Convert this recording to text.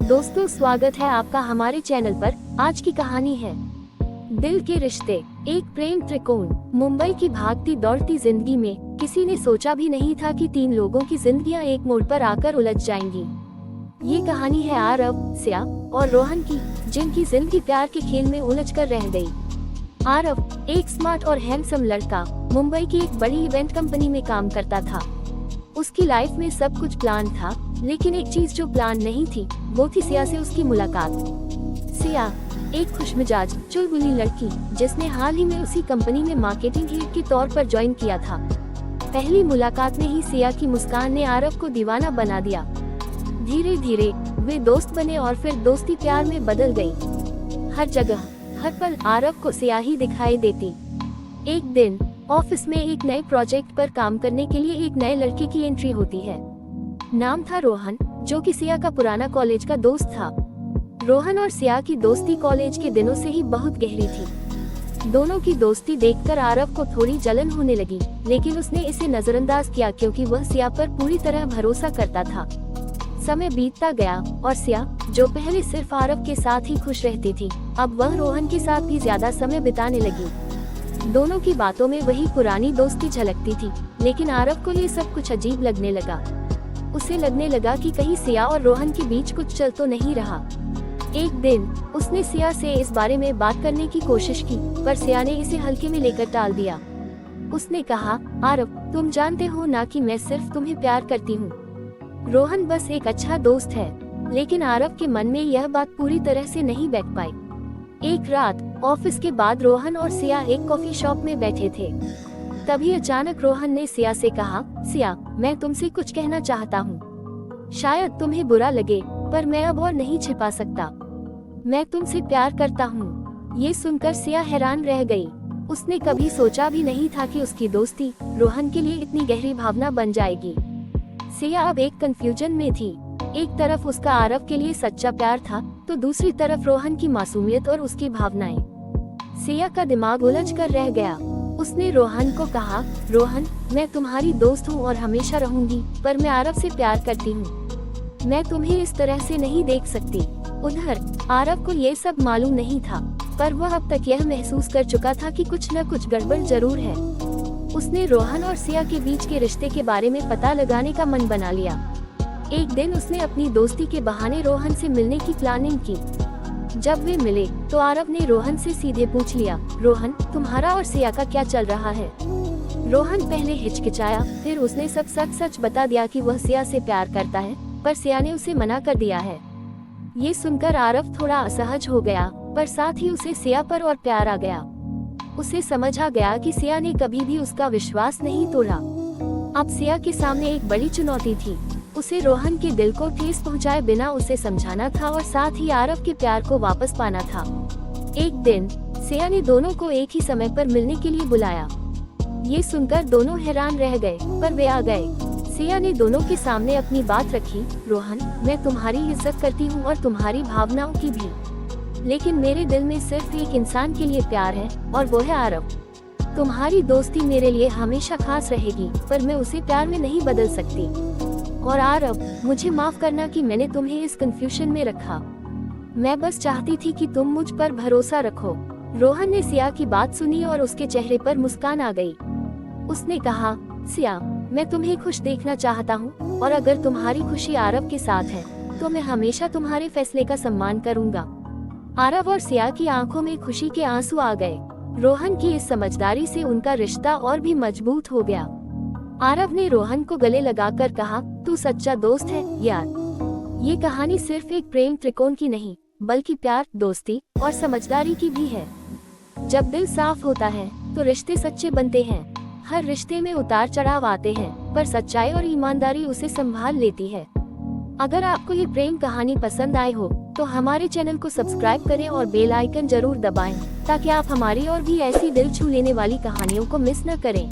दोस्तों, स्वागत है आपका हमारे चैनल पर। आज की कहानी है दिल के रिश्ते, एक प्रेम त्रिकोण। मुंबई की भागती दौड़ती जिंदगी में किसी ने सोचा भी नहीं था कि तीन लोगों की जिंदगियां एक मोड़ पर आकर उलझ जाएंगी। ये कहानी है आरव, सिया और रोहन की, जिनकी जिंदगी प्यार के खेल में उलझ कर रह गई। आरव एक स्मार्ट और हैंडसम लड़का मुंबई की एक बड़ी इवेंट कंपनी में काम करता था। उसकी लाइफ में सब कुछ प्लान था, लेकिन एक चीज जो प्लान नहीं थी वो थी सिया से उसकी मुलाकात। सिया एक खुशमिजाज चुलबुली लड़की, जिसने हाल ही में उसी कंपनी में मार्केटिंग हेड के तौर पर ज्वाइन किया था। पहली मुलाकात में ही सिया की मुस्कान ने आरव को दीवाना बना दिया। धीरे धीरे वे दोस्त बने और फिर दोस्ती प्यार में बदल गई। हर जगह हर पल आरव को सिया ही दिखाई देती। एक दिन ऑफिस में एक नए प्रोजेक्ट पर काम करने के लिए एक नए लड़के की एंट्री होती है। नाम था रोहन, जो कि सिया का पुराना कॉलेज का दोस्त था। रोहन और सिया की दोस्ती कॉलेज के दिनों से ही बहुत गहरी थी। दोनों की दोस्ती देखकर आरव को थोड़ी जलन होने लगी, लेकिन उसने इसे नजरअंदाज किया क्योंकि वह सिया पर पूरी तरह भरोसा करता था। समय बीतता गया और सिया, जो पहले सिर्फ आरव के साथ ही खुश रहती थी, अब वह रोहन के साथ भी ज्यादा समय बिताने लगी। दोनों की बातों में वही पुरानी दोस्ती झलकती थी, लेकिन आरव को ये सब कुछ अजीब लगने लगा। उसे लगने लगा कि कहीं सिया और रोहन के बीच कुछ चल तो नहीं रहा। एक दिन उसने सिया से इस बारे में बात करने की कोशिश की, पर सिया ने इसे हल्के में लेकर टाल दिया। उसने कहा, आरव, तुम जानते हो ना कि मैं सिर्फ तुम्हें प्यार करती हूँ। रोहन बस एक अच्छा दोस्त है। लेकिन आरव के मन में यह बात पूरी तरह से नहीं बैठ पाई। एक रात ऑफिस के बाद रोहन और सिया एक कॉफी शॉप में बैठे थे। तभी अचानक रोहन ने सिया से कहा, सिया, मैं तुमसे कुछ कहना चाहता हूँ। शायद तुम्हें बुरा लगे, पर मैं अब और नहीं छिपा सकता। मैं तुमसे प्यार करता हूँ। ये सुनकर सिया हैरान रह गई। उसने कभी सोचा भी नहीं था कि उसकी दोस्ती रोहन के लिए इतनी गहरी भावना बन जाएगी। सिया अब एक कंफ्यूजन में थी। एक तरफ उसका आरव के लिए सच्चा प्यार था, तो दूसरी तरफ रोहन की मासूमियत और उसकी भावनाएं। सिया का दिमाग उलझ कर रह गया। उसने रोहन को कहा, रोहन, मैं तुम्हारी दोस्त हूँ और हमेशा रहूंगी, पर मैं आरव से प्यार करती हूँ। मैं तुम्हें इस तरह से नहीं देख सकती। उधर आरव को ये सब मालूम नहीं था, पर वह अब तक यह महसूस कर चुका था कि कुछ न कुछ गड़बड़ जरूर है। उसने रोहन और सिया के बीच के रिश्ते के बारे में पता लगाने का मन बना लिया। एक दिन उसने अपनी दोस्ती के बहाने रोहन से मिलने की प्लानिंग की। जब वे मिले तो आरव ने रोहन से सीधे पूछ लिया, रोहन, तुम्हारा और सिया का क्या चल रहा है? रोहन पहले हिचकिचाया, फिर उसने सब सच सच बता दिया कि वह सिया से प्यार करता है, पर सिया ने उसे मना कर दिया है। ये सुनकर आरव थोड़ा असहज हो गया, पर साथ ही उसे सिया पर और प्यार आ गया। उसे समझ आ गया कि सिया ने कभी भी उसका विश्वास नहीं तोड़ा। अब सिया के सामने एक बड़ी चुनौती थी। उसे रोहन के दिल को ठेस पहुंचाए बिना उसे समझाना था और साथ ही आरव के प्यार को वापस पाना था। एक दिन सिया ने दोनों को एक ही समय पर मिलने के लिए बुलाया। ये सुनकर दोनों हैरान रह गए, पर वे आ गए। सिया ने दोनों के सामने अपनी बात रखी, रोहन, मैं तुम्हारी इज्जत करती हूँ और तुम्हारी भावनाओं की भी, लेकिन मेरे दिल में सिर्फ एक इंसान के लिए प्यार है और वो है आरव। तुम्हारी दोस्ती मेरे लिए हमेशा खास रहेगी, पर मैं उसे प्यार में नहीं बदल सकती। और आरव, मुझे माफ करना कि मैंने तुम्हें इस कंफ्यूजन में रखा। मैं बस चाहती थी कि तुम मुझ पर भरोसा रखो। रोहन ने सिया की बात सुनी और उसके चेहरे पर मुस्कान आ गई। उसने कहा, सिया, मैं तुम्हें खुश देखना चाहता हूँ और अगर तुम्हारी खुशी आरव के साथ है तो मैं हमेशा तुम्हारे फैसले का सम्मान करूँगा। आरव और सिया की आंखों में खुशी के आंसू आ गए। रोहन की इस समझदारी से उनका रिश्ता और भी मजबूत हो गया। आरव ने रोहन को गले लगाकर कहा, तू सच्चा दोस्त है यार। ये कहानी सिर्फ एक प्रेम त्रिकोण की नहीं, बल्कि प्यार, दोस्ती और समझदारी की भी है। जब दिल साफ होता है तो रिश्ते सच्चे बनते हैं। हर रिश्ते में उतार चढ़ाव आते हैं, पर सच्चाई और ईमानदारी उसे संभाल लेती है। अगर आपको ये प्रेम कहानी पसंद आई हो तो हमारे चैनल को सब्सक्राइब करें और बेल आइकन जरूर दबाएं, ताकि आप हमारी और भी ऐसी दिल छू लेने वाली कहानियों को मिस न करें।